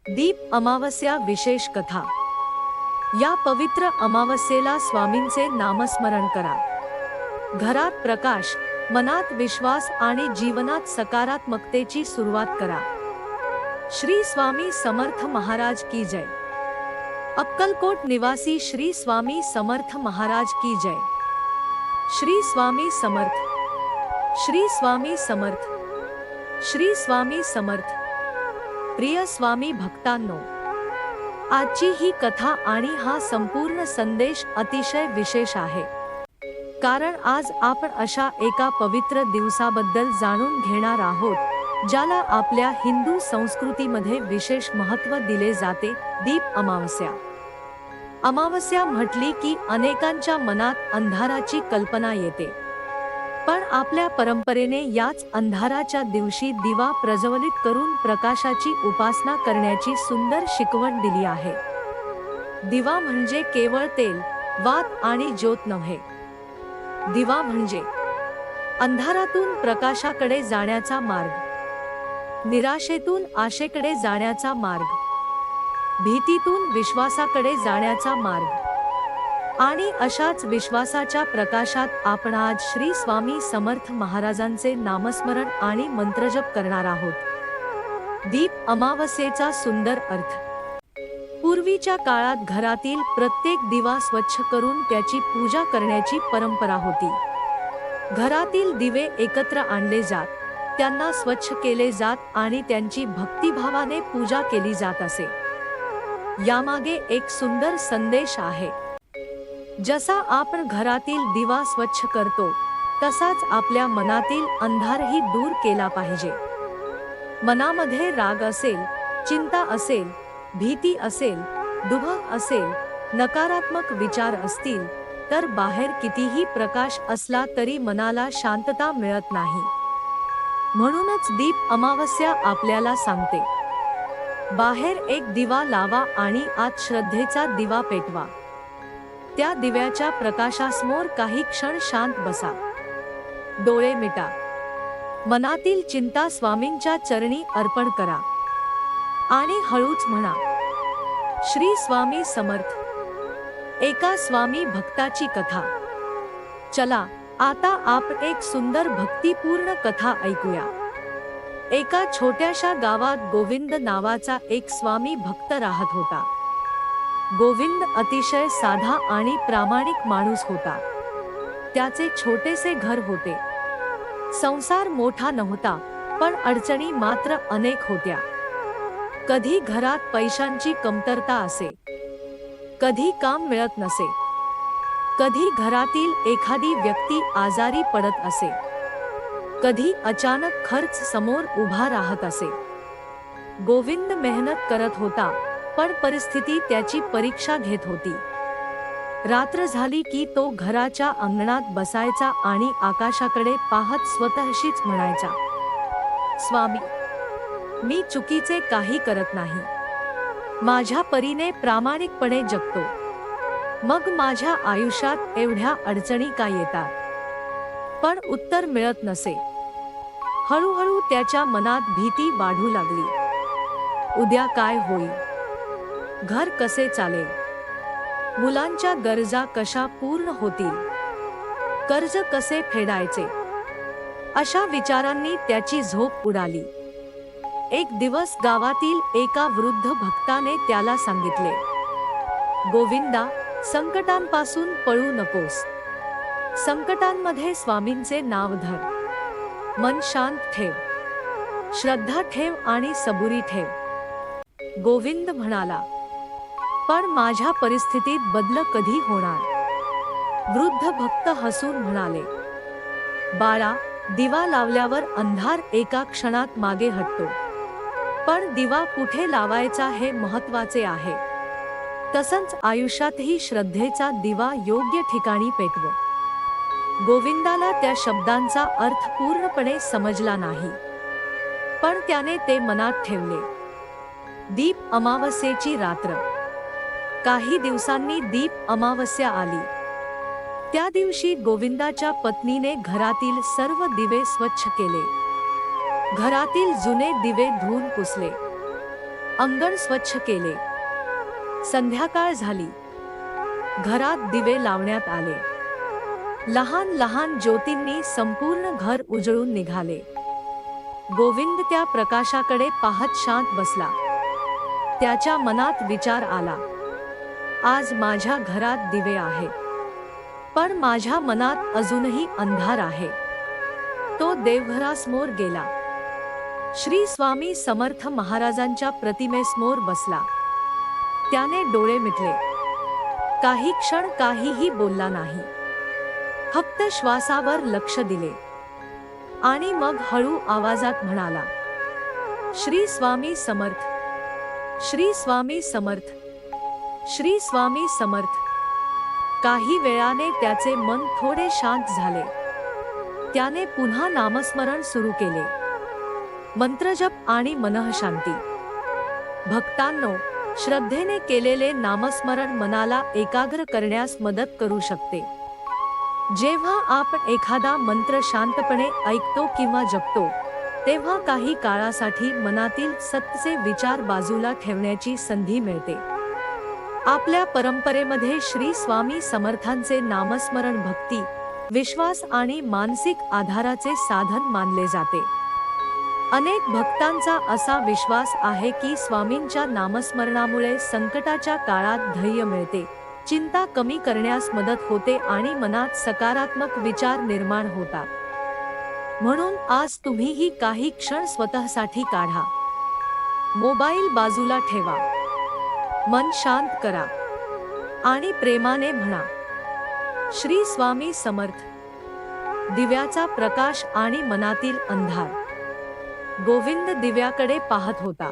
दीप अमावस्या विशेष कथा। या पवित्र अमावस्येला स्वामींचे नामस्मरण करा। घरात प्रकाश, मनात विश्वास आणि जीवनात सकारात्मकतेची सुरुवात करा। श्री स्वामी समर्थ महाराज की जय। अक्कलकोट निवासी श्री स्वामी समर्थ महाराज की जय। श्री स्वामी समर्थ, श्री स्वामी समर्थ, श्री स्वामी समर्थ। प्रिय स्वामी भक्तांनो, आजची ही कथा आणि हा संपूर्ण संदेश अतिशय विशेष आहे, कारण आज आपण अशा एका पवित्र दिवसाबद्दल जाणून घेणार आहोत ज्याला आपल्या हिंदू संस्कृतीमध्ये विशेष महत्त्व दिले जाते, दीप अमावस्या। अमावस्या म्हटली की अनेकांच्या मनात अंधाराची कल्पना येते, पण आपल्या परंपरेने याच अंधाराच्या दिवशी दिवा प्रज्वलित करून प्रकाशाची उपासना करण्याची सुंदर शिकवण दिली आहे। दिवा म्हणजे केवळ तेल, वात आणि ज्योत नव्हे। दिवा म्हणजे अंधारातून प्रकाशाकडे जाण्याचा मार्ग, निराशेतून आशेकडे जाण्याचा मार्ग, भीतीतून विश्वासाकडे जाण्याचा मार्ग। आणि अशाच विश्वासाच्या प्रकाशात आपण आज श्री स्वामी समर्थ महाराजांचे नामस्मरण आणि मंत्रजप करणार आहोत। दीप अमावस्येचा सुंदर अर्थ। पूर्वीच्या काळात घरातील प्रत्येक दिवा स्वच्छ करून त्याची पूजा करण्याची परंपरा होती। घरातील दिवे एकत्र आणले जात, त्यांना स्वच्छ केले जात आणि त्यांची भक्तिभावाने पूजा केली जात असे। यामागे एक सुंदर संदेश आहे। जसा आपण घरातील दिवा स्वच्छ करतो, तसाच आपल्या मनातील अंधारही दूर केला पाहिजे। मनामध्ये राग असेल, चिंता असेल, भीती असेल, दुःख असेल, नकारात्मक विचार असतील, तर बाहेर कितीही प्रकाश असला तरी मनाला शांतता मिळत नाही। म्हणूनच दीप अमावस्या आपल्याला सांगते, बाहेर एक दिवा लावा आणि आत श्रद्धेचा दिवा पेटवा। त्या दिव्याच्या प्रकाशासमोर काही क्षण शांत बसा, डोळे मिटा, मनातील चिंता स्वामींच्या चरणी अर्पण करा आणि हळूच म्हणा, श्री स्वामी समर्थ। एका स्वामी भक्ताची कथा। चला आता आपण एक सुंदर भक्तिपूर्ण कथा ऐकूया। एका छोट्याशा गावात गोविंद नावाचा एक स्वामी भक्त राहत होता। गोविंद अतिशय साधा आणि प्रामाणिक माणूस होता। त्याचे छोटेसे घर होते। संसार मोठा नव्हता, पण अडचणी मात्र अनेक होत्या। कधी घरात पैशांची कमतरता असे, कधी काम मिळत नसे, कधी घरातील एखादी व्यक्ती आजारी पडत असे, कधी अचानक खर्च समोर उभा राहत असे। गोविंद मेहनत करत होता, पण परिस्थिती त्याची परीक्षा घेत होती। रात्र झाली की तो घराच्या अंगणात बसायचा आणि आकाशाकडे पाहत स्वतःशीच म्हणायचा, स्वामी, मी चुकीचे काही करत नाही, माझ्या परीने प्रामाणिकपणे जगतो, मग माझ्या आयुष्यात एवढ्या अडचणी का येतात? पण उत्तर मिळत नसे। हळूहळू त्याच्या मनात भीती वाढू लागली। उद्या काय होईल? घर कसे चालेल? मुलांच्या गरजा कशा पूर्ण होतील? कर्ज कसे फेडायचे? अशा विचारांनी त्याची झोप उडाली। एक दिवस गावातील एका वृद्ध भक्ताने त्याला सांगितले, गोविंदा, संकटांपासून पळू नकोस। संकटांमध्ये स्वामींचे नाव धर, मन शांत ठेव, श्रद्धा ठेव आणि सबुरी ठेव। गोविंद म्हणाला, पण माझ्या परिस्थितीत बदल कधी होणार? वृद्ध भक्त हसून म्हणाले, बाळा, दिवा लावल्यावर अंधार एका क्षणात मागे हटतो, पण दिवा कुठे लावायचा हे महत्त्वाचे आहे। तसंच आयुष्यातही श्रद्धेचा दिवा योग्य ठिकाणी पेटव। गोविंदाला त्या शब्दांचा अर्थ पूर्णपणे समजला नाही, पण त्याने ते मनात ठेवले। दीप अमावस्येची रात्र। काही दिवसांनी दीप अमावस्या आली। त्या दिवशी गोविंदाच्या पत्नीने घरातील सर्व दिवे स्वच्छ केले। घरातील जुने दिवे धुवून पुसले। अंगण स्वच्छ केले. संध्याकाळ झाली. घरात दिवे लावण्यात आले. लहान लहान ज्योतींनी संपूर्ण घर उजळून निघाले. गोविंद त्या प्रकाशाकडे पाहत शांत बसला. त्याच्या मनात विचार आला, आज माझ्या घरात दिवे आहेत, पण माझ्या मनात अजूनही अंधार आहे. तो देवघरासमोर गेला. श्री स्वामी समर्थ महाराजांच्या प्रतिमेसमोर बसला. त्याने डोळे मिटले. काही क्षण काहीही बोलला नाही, फक्त श्वासावर लक्ष दिले आणि मग हळू आवाजात म्हणाला, श्री स्वामी समर्थ, श्री स्वामी समर्थ, श्री स्वामी समर्थ. काही वेळाने त्याचे मन थोडे शांत झाले. त्याने पुन्हा नामस्मरण सुरू केले. मंत्रजप आणि मनःशांती. भक्तांनो, श्रद्धेने केलेले नामस्मरण मनाला एकाग्र करण्यास मदत करू शकते. जेव्हा आपण एखादा मंत्र शांतपणे ऐकतो किंवा जपतो, तेव्हा काही काळासाठी मनातील सत्तेचे विचार बाजूला ठेवण्याची संधी मिळते. आपल्या परंपरेमध्ये श्री स्वामी समर्थांचे नामस्मरण भक्ती, विश्वास आणि मानसिक आधाराचे साधन मानले जाते. अनेक भक्तांचा असा विश्वास आहे की स्वामींच्या नामस्मरणामुळे संकटाच्या काळात धैर्य मिळते, चिंता कमी करण्यास मदत होते आणि मनात सकारात्मक विचार निर्माण होतात. म्हणून आज तुम्हीही काही क्षण स्वतःसाठी काढा. मोबाईल बाजूला ठेवा, मन शांत करा आणि प्रेमाने म्हणा, श्री स्वामी समर्थ. दिव्याचा प्रकाश आणि मनातील अंधार. गोविंद दिव्याकडे पाहत होता.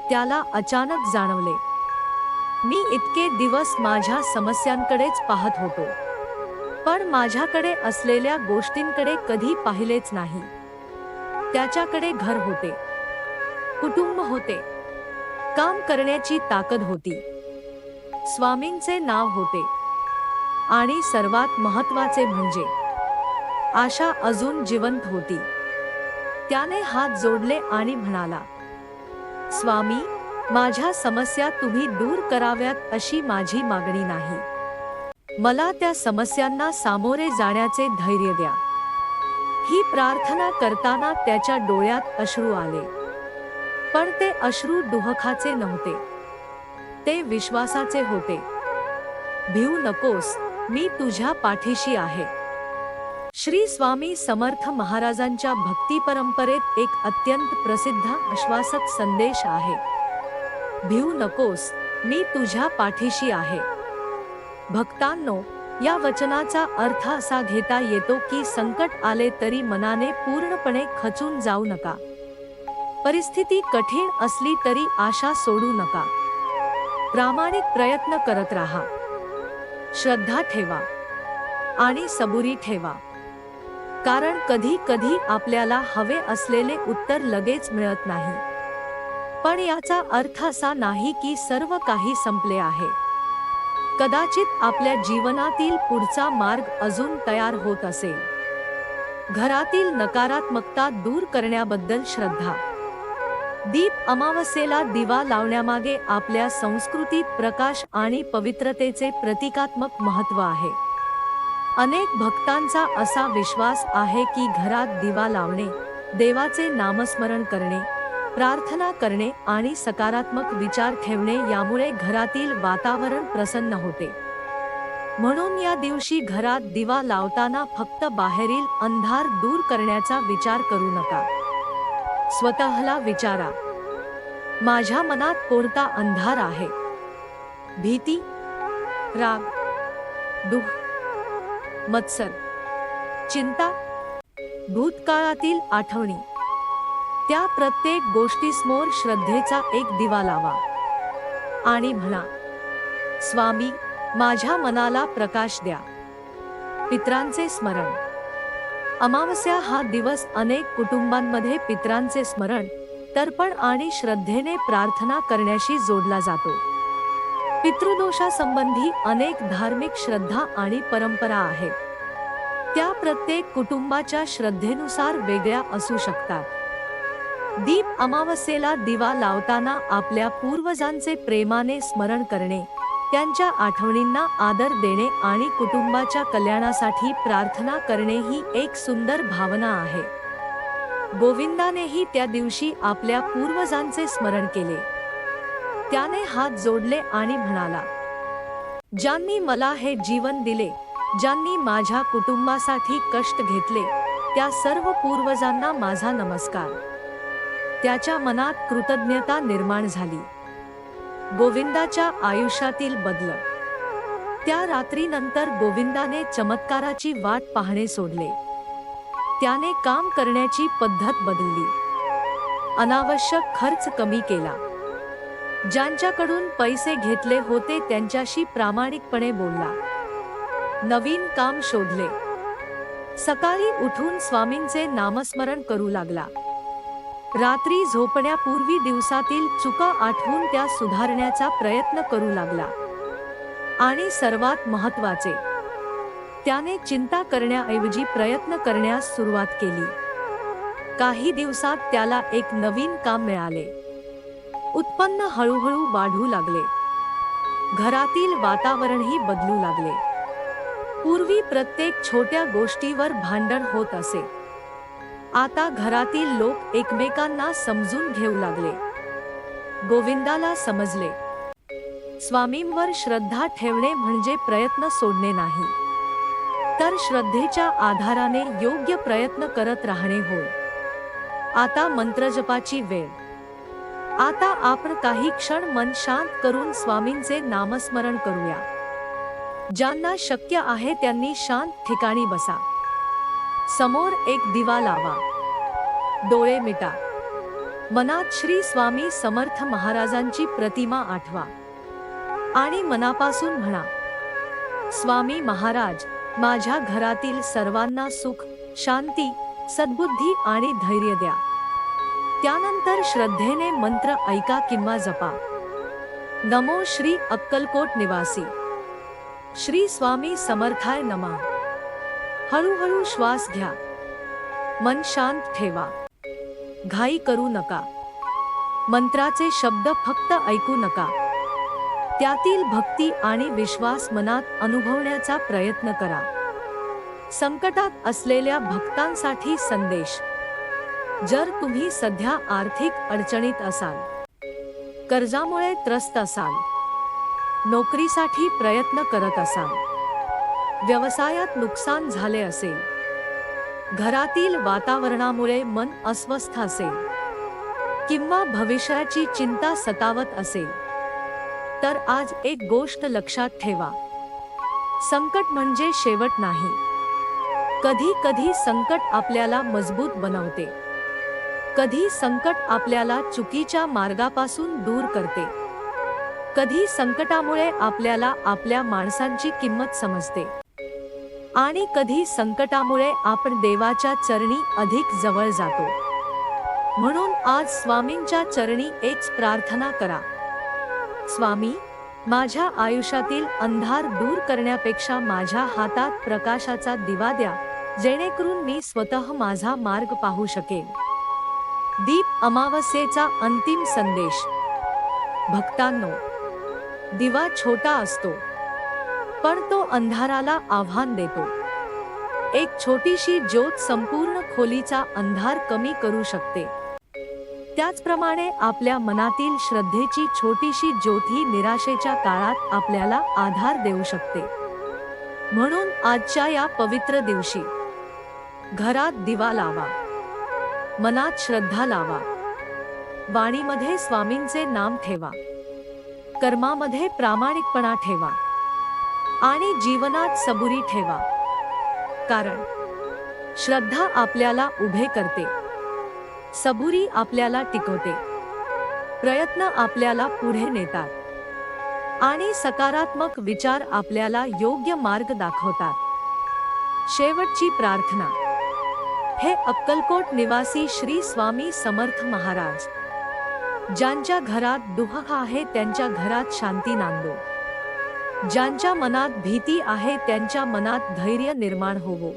त्याला अचानक जाणवले, मी इतके दिवस माझ्या समस्यांकडेच पाहत होतो, पण माझ्याकडे असलेल्या गोष्टींकडे कधी पाहिलेच नाही. त्याच्याकडे घर होते, कुटुंब होते, काम करण्याची ताकद होती, स्वामींचे नाव होते आणि सर्वात महत्त्वाचे म्हणजे आशा अजून जिवंत होती. त्याने हात जोडले आणि म्हणाला, स्वामी, माझ्या समस्या तुम्ही दूर कराव्यात अशी माझी मागणी नाही. मला त्या समस्यांना सामोरे जाण्याचे धैर्य द्या. ही प्रार्थना करताना त्याच्या डोळ्यात अश्रू आले, पण ते अश्रू दुःखाचे नव्हते, ते विश्वासाचे होते. भिवू नकोस, मी तुझ्या पाठीशी आहे. श्री स्वामी समर्थ महाराजांच्या भक्ती परंपरेत एक अत्यंत प्रसिद्ध आश्वासक संदेश आहे, भिवू नकोस, मी तुझ्या पाठीशी आहे. भक्तांनो, या वचनाचा अर्थ असा घेता येतो की संकट आले तरी मनाने पूर्णपणे खचून जाऊ नका. परिस्थिती कठीण असली तरी आशा सोडू नका. प्रामाणिक प्रयत्न करत राहा, श्रद्धा ठेवा आणि सबुरी ठेवा. कारण कधी कधी आपल्याला हवे असलेले उत्तर लगेच मिळत नाही, पण याचा अर्थ असा नाही की सर्व काही संपले आहे. कदाचित आपल्या जीवनातील पुढचा मार्ग अजून तयार होत असेल. घरातील नकारात्मकता दूर करण्याबद्दल श्रद्धा. दीप अमावस्येला दिवा लावण्यामागे आपल्या संस्कृतीत प्रकाश आणि पवित्रतेचे प्रतिकात्मक महत्त्व आहे. अनेक भक्तांचा असा विश्वास आहे की घरात दिवा लावणे, देवाचे नामस्मरण करणे, प्रार्थना करणे आणि सकारात्मक विचार ठेवणे यामुळे घरातील वातावरण प्रसन्न होते. म्हणून या दिवशी घरात दिवा लावताना फक्त बाहेरील अंधार दूर करण्याचा विचार करू नका. स्वतःला विचारा, माझ्या मनात कोणता अंधार आहे? भीती, राग, दुःख, मत्सर, चिंता, भूतकाळातील आठवणी. त्या प्रत्येक गोष्टीसमोर श्रद्धेचा एक दिवा लावा आणि म्हणा, स्वामी, माझ्या मनाला प्रकाश द्या. पितरांचे स्मरण. अमावस्या हा दिवस अनेक कुटुंबांमध्ये पितरांचे स्मरण, तर्पण आणि श्रद्धेने प्रार्थना करण्याशी जोडला जातो. पितृदोषासंबंधी अनेक धार्मिक श्रद्धा आणि परंपरा आहेत. त्या प्रत्येक कुटुंबाच्या श्रद्धेनुसार वेगळ्या असू शकतात. दीप अमावस्येला दिवा लावताना आपल्या पूर्वजांचे प्रेमाने स्मरण करणे, त्यांच्या आठवणींना आदर देणे आणि कुटुंबाच्या कल्याणासाठी प्रार्थना करणे ही एक सुंदर भावना आहे. गोविंदानेही त्या दिवशी आपल्या पूर्वजांचे स्मरण केले. त्याने हात जोडले आणि म्हणाला, ज्यांनी मला हे जीवन दिले, ज्यांनी माझ्या कुटुंबासाठी कष्ट घेतले, त्या सर्व पूर्वजांना माझा नमस्कार. त्याच्या मनात कृतज्ञता निर्माण झाली. गोविंदाच्या आयुष्यातील बदल. त्या रात्रीनंतर गोविंदाने चमत्काराची वाट पाहणे सोडले. त्याने काम करण्याची पद्धत बदलली. अनावश्यक खर्च कमी केला. ज्यांच्याकडून पैसे घेतले होते त्यांच्याशी प्रामाणिकपणे बोलला. नवीन काम शोधले. सकाळी उठून स्वामींचे नामस्मरण करू लागला. रात्री झोपण्यापूर्वी दिवसातील चुका आठवून त्या सुधारण्याचा प्रयत्न करू लागला. आणि सर्वात महत्त्वाचे, त्याने चिंता करण्याऐवजी प्रयत्न करण्यास सुरुवात केली. काही दिवसात त्याला एक नवीन काम मिळाले. उत्पन्न हळूहळू वाढू लागले. घरातील वातावरणही बदलू लागले. पूर्वी प्रत्येक छोट्या गोष्टीवर भांडण होत असे. आता घरातील लोक एकमेकांना समजून घेऊ लागले. गोविंदाला समजले, स्वामींवर श्रद्धा ठेवणे म्हणजे प्रयत्न सोडणे नाही, तर श्रद्धेच्या आधाराने योग्य प्रयत्न करत राहणे होय. आता मंत्रजपाची वेळ. आता आपण काही क्षण मन शांत करून स्वामींचे नामस्मरण करूया. ज्यांना शक्य आहे त्यांनी शांत ठिकाणी बसा. समोर एक दिवा लावा. डोळे मिटा. मनात श्री स्वामी समर्थ महाराजांची प्रतिमा आठवा आणि मनापासून म्हणा, स्वामी महाराज, माझ्या घरातील सर्वांना सुख, शांती, सद्बुद्धी आणि धैर्य द्या. त्यानंतर श्रद्धेने मंत्र ऐका किंवा जपा. नमो श्री अक्कलकोट निवासी श्री स्वामी समर्थाय नमः. हळूहळू श्वास घ्या. मन शांत ठेवा. घाई करू नका. मंत्राचे शब्द फक्त ऐकू नका. त्यातील भक्ती आणि विश्वास मनात अनुभवण्याचा प्रयत्न करा. संकटात असलेल्या भक्तांसाठी संदेश. जर तुम्ही सध्या आर्थिक अडचणीत असाल, कर्जामुळे त्रस्त असाल, नोकरीसाठी प्रयत्न करत असाल, व्यवसायात नुकसान झाले असेल, घरातील वातावरणामुळे मन अस्वस्थ असेल किंवा भविष्याची चिंता सतावत असेल, तर आज एक गोष्ट लक्षात ठेवा. संकट म्हणजे शेवट नाही. कधी कधी संकट आपल्याला मजबूत बनवते. कधी संकट आपल्याला चुकीच्या मार्गापासून दूर करते. कधी संकटामुळे आपल्याला आपल्या माणसांची किंमत समजते. आणि कधी संकटामुळे आपण देवाच्या चरणी अधिक जवळ जातो. म्हणून आज स्वामींच्या चरणी एक प्रार्थना करा. स्वामी, माझ्या आयुष्यातील अंधार दूर करण्यापेक्षा माझ्या हातात प्रकाशाचा दिवा द्या, जेणेकरून मी स्वतः माझा मार्ग पाहू शकेन. दीप अमावस्येचा अंतिम संदेश. भक्तांनो, दिवा छोटा असतो, पण तो अंधाराला आव्हान देतो. एक छोटीशी ज्योत संपूर्ण खोलीचा अंधार कमी करू शकते. त्याचप्रमाणे आपल्या मनातील श्रद्धेची छोटीशी ज्योत ही निराशेच्या काळात आपल्याला आधार देऊ शकते. म्हणून आजच्या या पवित्र दिवशी घरात दिवा लावा. मनात श्रद्धा लावा. वाणीमध्ये स्वामींचे नाम ठेवा. कर्मामध्ये प्रामाणिकपणा ठेवा. आणि जीवनात सबुरी ठेवा. कारण श्रद्धा आपल्याला उभे करते, सबुरी आपल्याला टिकवते, प्रयत्न आपल्याला पुढे नेतात आणि सकारात्मक विचार आपल्याला योग्य मार्ग दाखवतात. शेवटची प्रार्थना. हे अक्कलकोट निवासी श्री स्वामी समर्थ महाराज, ज्यांच्या घरात दुःख आहे त्यांच्या घरात शांती नांदो. ज्यांच्या मनात भीती आहे त्यांच्या मनात धैर्य निर्माण होवो.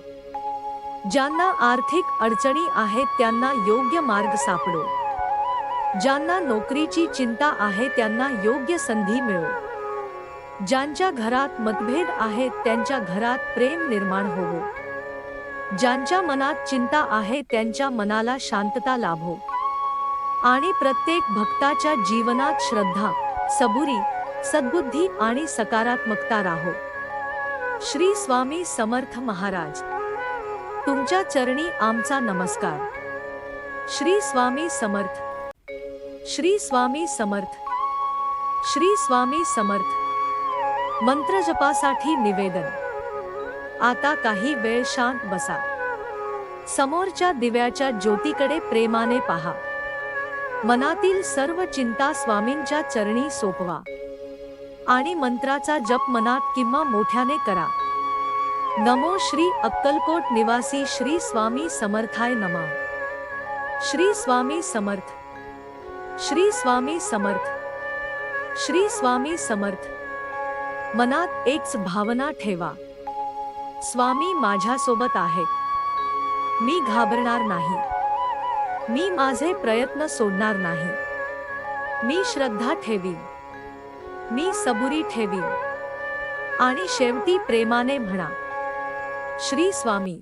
ज्यांना आर्थिक अडचणी आहेत त्यांना योग्य मार्ग सापडो. ज्यांना नोकरीची चिंता आहे त्यांना योग्य संधी मिळो. ज्यांच्या घरात मतभेद आहेत त्यांच्या घरात प्रेम निर्माण होवो. ज्यांच्या मनात चिंता आहे त्यांच्या मनाला शांतता लाभो. आणि प्रत्येक भक्ताच्या जीवनात श्रद्धा, सबुरी, सद्बुद्धी आणि सकारात्मकता राहो. श्री स्वामी समर्थ महाराज. तुमच्या चरणी आमचा नमस्कार. श्री स्वामी समर्थ. श्री स्वामी समर्थ. श्री स्वामी समर्थ. मंत्रजपासाठी निवेदन. आता काही वेळ शांत बसा. समोरच्या दिव्याच्या ज्योतीकडे प्रेमाने पहा. मनातील सर्व चिंता स्वामींच्या चरणी सोपवा आणि मंत्राचा जप मनात किंवा मोठ्याने करा. नमो श्री अक्कलकोट निवासी श्री स्वामी समर्थाय नमः. श्री स्वामी समर्थ. श्री स्वामी समर्थ. श्री स्वामी समर्थ. मनात एकच भावना ठेवा. स्वामी माझ्यासोबत आहेत. मी घाबरणार नाही. मी माझे प्रयत्न सोडणार नाही. मी श्रद्धा ठेवीन. मी सबुरी ठेवीन. आणि शेवटी प्रेमाने म्हणा, श्री स्वामी.